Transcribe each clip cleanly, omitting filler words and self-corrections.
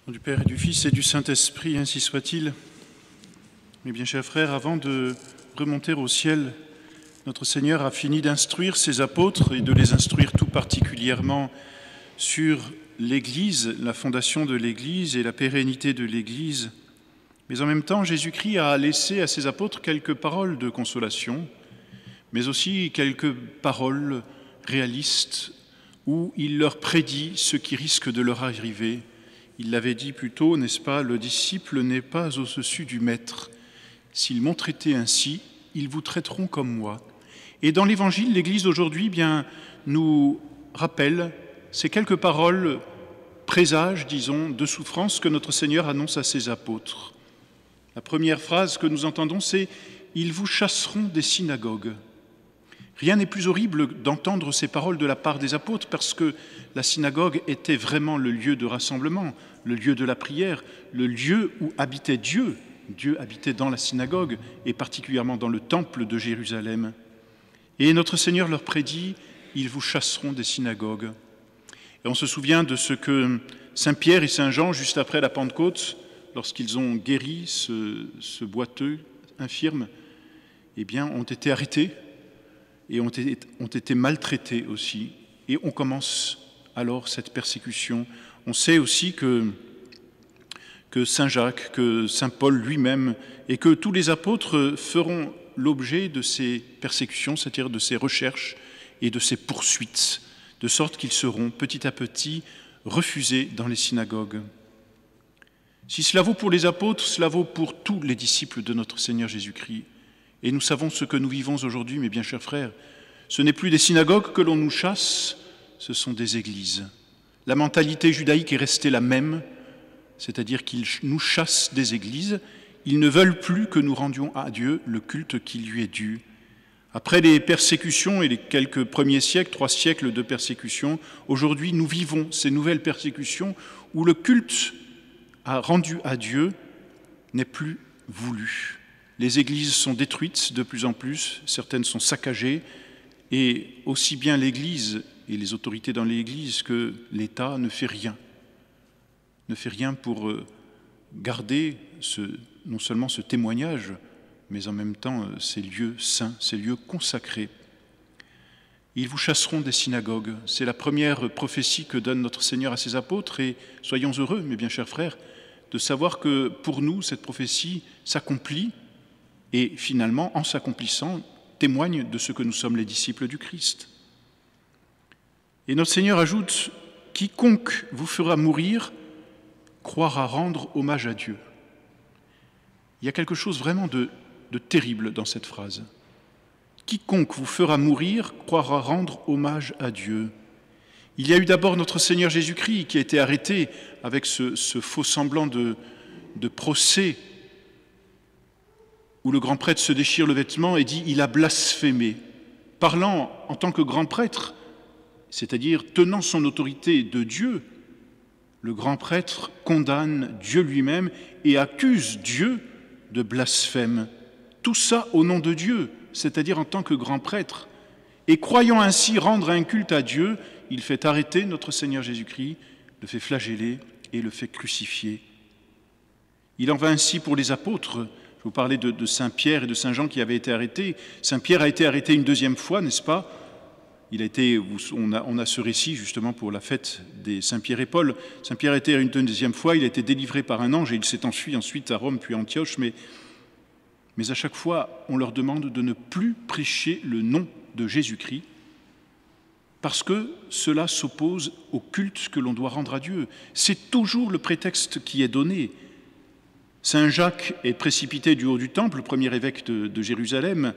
Au nom du Père et du Fils et du Saint-Esprit, ainsi soit-il. Mes bien chers frères, avant de remonter au ciel, notre Seigneur a fini d'instruire ses apôtres et de les instruire tout particulièrement sur l'Église, la fondation de l'Église et la pérennité de l'Église. Mais en même temps, Jésus-Christ a laissé à ses apôtres quelques paroles de consolation, mais aussi quelques paroles réalistes où il leur prédit ce qui risque de leur arriver. Il l'avait dit plus tôt, n'est-ce pas, le disciple n'est pas au-dessus du maître. S'ils m'ont traité ainsi, ils vous traiteront comme moi. Et dans l'Évangile, l'Église d'aujourd'hui nous rappelle ces quelques paroles présages, disons, de souffrance que notre Seigneur annonce à ses apôtres. La première phrase que nous entendons, c'est « Ils vous chasseront des synagogues ». Rien n'est plus horrible d'entendre ces paroles de la part des apôtres parce que la synagogue était vraiment le lieu de rassemblement, le lieu de la prière, le lieu où habitait Dieu. Dieu habitait dans la synagogue et particulièrement dans le temple de Jérusalem. Et notre Seigneur leur prédit « Ils vous chasseront des synagogues ». Et on se souvient de ce que Saint Pierre et Saint Jean, juste après la Pentecôte, lorsqu'ils ont guéri ce boiteux infirme, eh bien, ont été arrêtés et ont été maltraités aussi. Et on commence alors cette persécution. On sait aussi que Saint Jacques, que Saint Paul lui-même et que tous les apôtres feront l'objet de ces persécutions, c'est-à-dire de ces recherches et de ces poursuites, de sorte qu'ils seront petit à petit refusés dans les synagogues. Si cela vaut pour les apôtres, cela vaut pour tous les disciples de notre Seigneur Jésus-Christ. Et nous savons ce que nous vivons aujourd'hui, mes bien chers frères. Ce n'est plus des synagogues que l'on nous chasse, ce sont des églises. La mentalité judaïque est restée la même, c'est-à-dire qu'ils nous chassent des églises. Ils ne veulent plus que nous rendions à Dieu le culte qui lui est dû. Après les persécutions et les quelques premiers siècles, 3 siècles de persécutions, aujourd'hui nous vivons ces nouvelles persécutions où le culte rendu à Dieu n'est plus voulu. Les églises sont détruites de plus en plus, certaines sont saccagées, et aussi bien l'Église et les autorités dans l'Église que l'État ne fait rien pour garder non seulement ce témoignage, mais en même temps ces lieux saints, ces lieux consacrés. Ils vous chasseront des synagogues. C'est la première prophétie que donne notre Seigneur à ses apôtres, et soyons heureux, mes bien chers frères, de savoir que pour nous, cette prophétie s'accomplit, et finalement, en s'accomplissant, témoigne de ce que nous sommes les disciples du Christ. Et notre Seigneur ajoute « Quiconque vous fera mourir croira rendre hommage à Dieu ». Il y a quelque chose vraiment de terrible dans cette phrase. « Quiconque vous fera mourir croira rendre hommage à Dieu ». Il y a eu d'abord notre Seigneur Jésus-Christ qui a été arrêté avec ce faux semblant de procès où le grand prêtre se déchire le vêtement et dit « il a blasphémé ». Parlant en tant que grand prêtre, c'est-à-dire tenant son autorité de Dieu, le grand prêtre condamne Dieu lui-même et accuse Dieu de blasphème. Tout ça au nom de Dieu, c'est-à-dire en tant que grand prêtre. Et croyant ainsi rendre un culte à Dieu, il fait arrêter notre Seigneur Jésus-Christ, le fait flageller et le fait crucifier. Il en va ainsi pour les apôtres. Je vous parlais de Saint Pierre et de Saint Jean qui avaient été arrêtés. Saint Pierre a été arrêté une deuxième fois, n'est-ce pas ? On a ce récit justement pour la fête des Saint Pierre et Paul. Saint Pierre a été une deuxième fois, il a été délivré par un ange et il s'est enfui ensuite à Rome puis à Antioche. Mais à chaque fois, on leur demande de ne plus prêcher le nom de Jésus-Christ parce que cela s'oppose au culte que l'on doit rendre à Dieu. C'est toujours le prétexte qui est donné. Saint Jacques est précipité du haut du temple, le premier évêque de Jérusalem,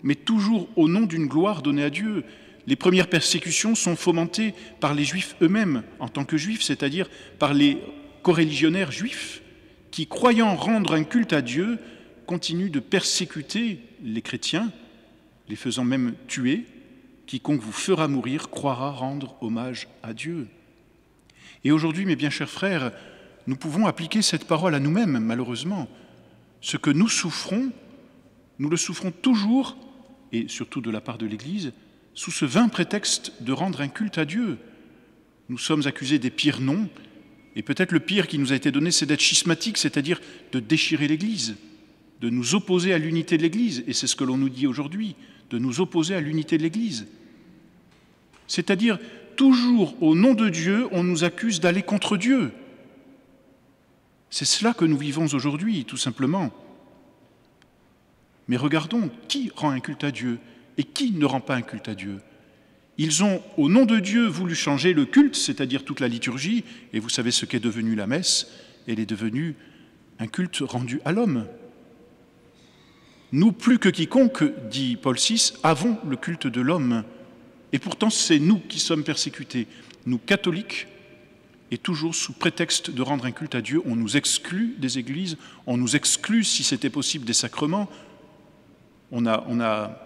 mais toujours au nom d'une gloire donnée à Dieu. Les premières persécutions sont fomentées par les Juifs eux-mêmes, en tant que Juifs, c'est-à-dire par les coreligionnaires juifs, qui, croyant rendre un culte à Dieu, continuent de persécuter les chrétiens, les faisant même tuer. Quiconque vous fera mourir croira rendre hommage à Dieu. Et aujourd'hui, mes bien chers frères, nous pouvons appliquer cette parole à nous-mêmes, malheureusement. Ce que nous souffrons, nous le souffrons toujours, et surtout de la part de l'Église, sous ce vain prétexte de rendre un culte à Dieu. Nous sommes accusés des pires noms, Et peut-être le pire qui nous a été donné, c'est d'être schismatique, c'est-à-dire de déchirer l'Église, de nous opposer à l'unité de l'Église. Et c'est ce que l'on nous dit aujourd'hui, de nous opposer à l'unité de l'Église. C'est-à-dire, toujours au nom de Dieu, on nous accuse d'aller contre Dieu. C'est cela que nous vivons aujourd'hui, tout simplement. Mais regardons, qui rend un culte à Dieu et qui ne rend pas un culte à Dieu? Ils ont, au nom de Dieu, voulu changer le culte, c'est-à-dire toute la liturgie, et vous savez ce qu'est devenue la messe, elle est devenue un culte rendu à l'homme. Nous, plus que quiconque, dit Paul VI, avons le culte de l'homme. Et pourtant, c'est nous qui sommes persécutés. Nous, catholiques, et toujours sous prétexte de rendre un culte à Dieu, on nous exclut des églises, on nous exclut, si c'était possible, des sacrements. On a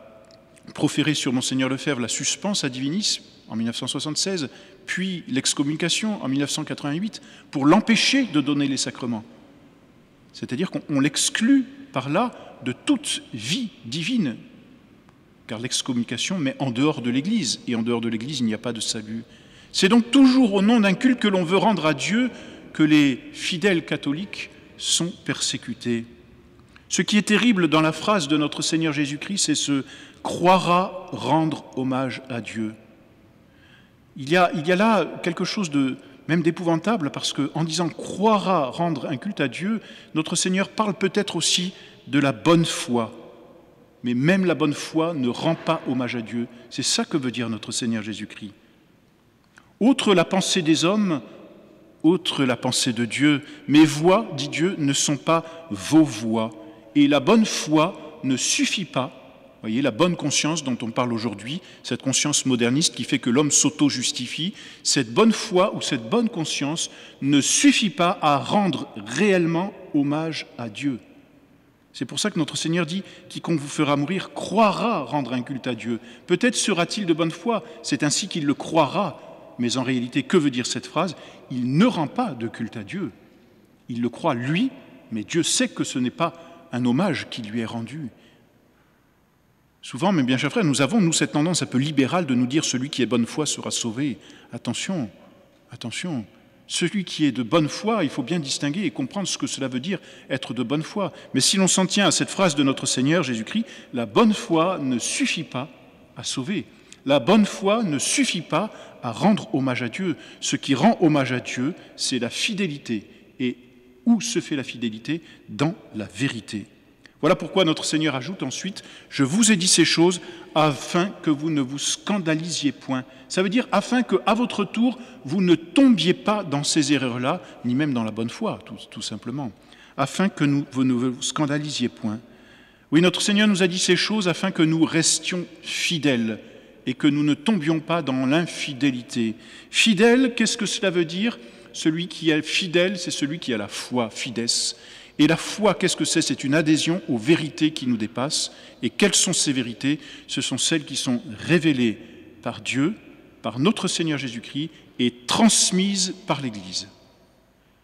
proféré sur Monseigneur Lefebvre la suspense à divinis en 1976, puis l'excommunication en 1988, pour l'empêcher de donner les sacrements. C'est-à-dire qu'on l'exclut par là de toute vie divine, car l'excommunication met en dehors de l'Église, et en dehors de l'Église, il n'y a pas de salut. C'est donc toujours au nom d'un culte que l'on veut rendre à Dieu que les fidèles catholiques sont persécutés. Ce qui est terrible dans la phrase de notre Seigneur Jésus-Christ, c'est ce « croira rendre hommage à Dieu ». Il y a là quelque chose de même d'épouvantable, parce qu'en disant « croira rendre un culte à Dieu », notre Seigneur parle peut-être aussi de la bonne foi. Mais même la bonne foi ne rend pas hommage à Dieu. C'est ça que veut dire notre Seigneur Jésus-Christ. Outre la pensée des hommes, outre la pensée de Dieu, mes voix, dit Dieu, ne sont pas vos voix. Et la bonne foi ne suffit pas. Vous voyez, la bonne conscience dont on parle aujourd'hui, cette conscience moderniste qui fait que l'homme s'auto-justifie, cette bonne foi ou cette bonne conscience ne suffit pas à rendre réellement hommage à Dieu. C'est pour ça que notre Seigneur dit « Quiconque vous fera mourir croira rendre un culte à Dieu ». Peut-être sera-t-il de bonne foi, c'est ainsi qu'il le croira. Mais en réalité, que veut dire cette phrase? Il ne rend pas de culte à Dieu. Il le croit lui, mais Dieu sait que ce n'est pas un hommage qui lui est rendu. Souvent, mes bien chers frères, nous avons, cette tendance un peu libérale de nous dire « celui qui est bonne foi sera sauvé ». Attention, attention. Celui qui est de bonne foi, il faut bien distinguer et comprendre ce que cela veut dire être de bonne foi. Mais si l'on s'en tient à cette phrase de notre Seigneur Jésus-Christ, la bonne foi ne suffit pas à sauver. La bonne foi ne suffit pas à rendre hommage à Dieu. Ce qui rend hommage à Dieu, c'est la fidélité. Et où se fait la fidélité? Dans la vérité. Voilà pourquoi notre Seigneur ajoute ensuite « Je vous ai dit ces choses afin que vous ne vous scandalisiez point ». Ça veut dire afin qu'à votre tour, vous ne tombiez pas dans ces erreurs-là, ni même dans la bonne foi, tout simplement. Afin que vous ne vous scandalisiez point. Oui, notre Seigneur nous a dit ces choses afin que nous restions fidèles et que nous ne tombions pas dans l'infidélité. Fidèle, qu'est-ce que cela veut dire? Celui qui est fidèle, c'est celui qui a la foi, fides. Et la foi, qu'est-ce que c'est? C'est une adhésion aux vérités qui nous dépassent. Et quelles sont ces vérités? Ce sont celles qui sont révélées par Dieu, par notre Seigneur Jésus-Christ, et transmises par l'Église.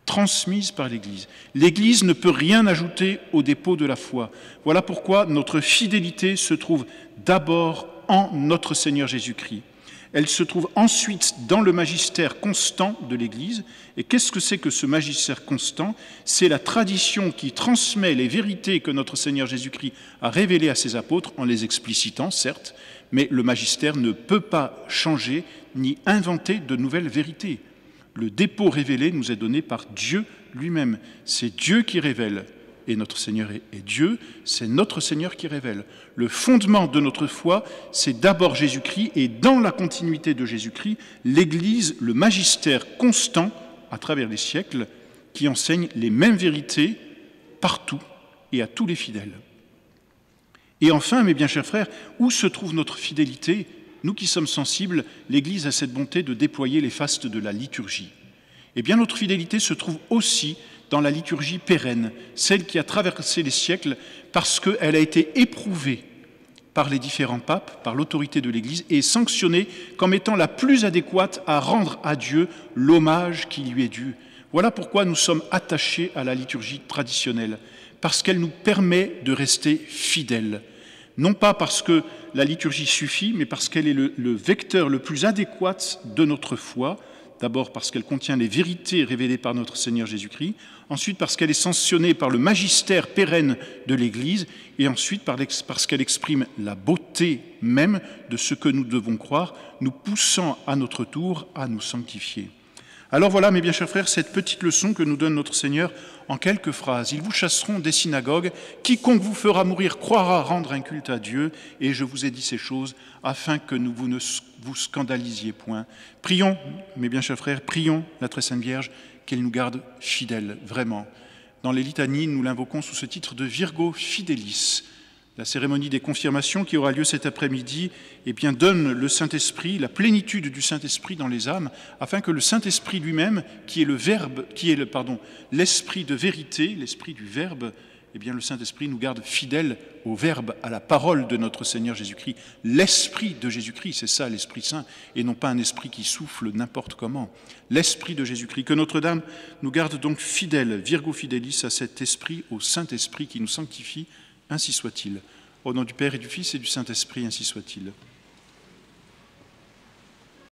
Transmises par l'Église. L'Église ne peut rien ajouter au dépôt de la foi. Voilà pourquoi notre fidélité se trouve d'abord en notre Seigneur Jésus-Christ. Elle se trouve ensuite dans le magistère constant de l'Église. Et qu'est-ce que c'est que ce magistère constant? C'est la tradition qui transmet les vérités que notre Seigneur Jésus-Christ a révélées à ses apôtres en les explicitant, certes, mais le magistère ne peut pas changer ni inventer de nouvelles vérités. Le dépôt révélé nous est donné par Dieu lui-même. C'est Dieu qui révèle. Et notre Seigneur est Dieu, c'est notre Seigneur qui révèle. Le fondement de notre foi, c'est d'abord Jésus-Christ, et dans la continuité de Jésus-Christ, l'Église, le magistère constant, à travers les siècles, qui enseigne les mêmes vérités partout et à tous les fidèles. Et enfin, mes bien chers frères, où se trouve notre fidélité? Nous qui sommes sensibles, l'Église a cette bonté de déployer les fastes de la liturgie. Eh bien, notre fidélité se trouve aussi dans la liturgie pérenne, celle qui a traversé les siècles parce qu'elle a été éprouvée par les différents papes, par l'autorité de l'Église, et sanctionnée comme étant la plus adéquate à rendre à Dieu l'hommage qui lui est dû. Voilà pourquoi nous sommes attachés à la liturgie traditionnelle, parce qu'elle nous permet de rester fidèles. Non pas parce que la liturgie suffit, mais parce qu'elle est le vecteur le plus adéquat de notre foi, D'abord parce qu'elle contient les vérités révélées par notre Seigneur Jésus-Christ, ensuite parce qu'elle est sanctionnée par le magistère pérenne de l'Église, et ensuite parce qu'elle exprime la beauté même de ce que nous devons croire, nous poussant à notre tour à nous sanctifier. Alors voilà, mes bien chers frères, cette petite leçon que nous donne notre Seigneur en quelques phrases. Ils vous chasseront des synagogues, quiconque vous fera mourir croira rendre un culte à Dieu, et je vous ai dit ces choses afin que vous ne vous scandalisiez point. Prions, mes bien chers frères, prions la très sainte Vierge qu'elle nous garde fidèles, vraiment. Dans les litanies, nous l'invoquons sous ce titre de Virgo Fidelis. La cérémonie des confirmations qui aura lieu cet après-midi donne le Saint-Esprit, la plénitude du Saint-Esprit dans les âmes, afin que le Saint-Esprit lui-même, qui est l'Esprit de vérité, l'Esprit du Verbe, le Saint-Esprit nous garde fidèles au Verbe, à la parole de notre Seigneur Jésus-Christ. L'Esprit de Jésus-Christ, c'est ça l'Esprit Saint, et non pas un esprit qui souffle n'importe comment. L'Esprit de Jésus-Christ. Que Notre-Dame nous garde donc fidèles, Virgo Fidelis, à cet Esprit, au Saint-Esprit qui nous sanctifie. Ainsi soit-il. Au nom du Père et du Fils et du Saint-Esprit, ainsi soit-il.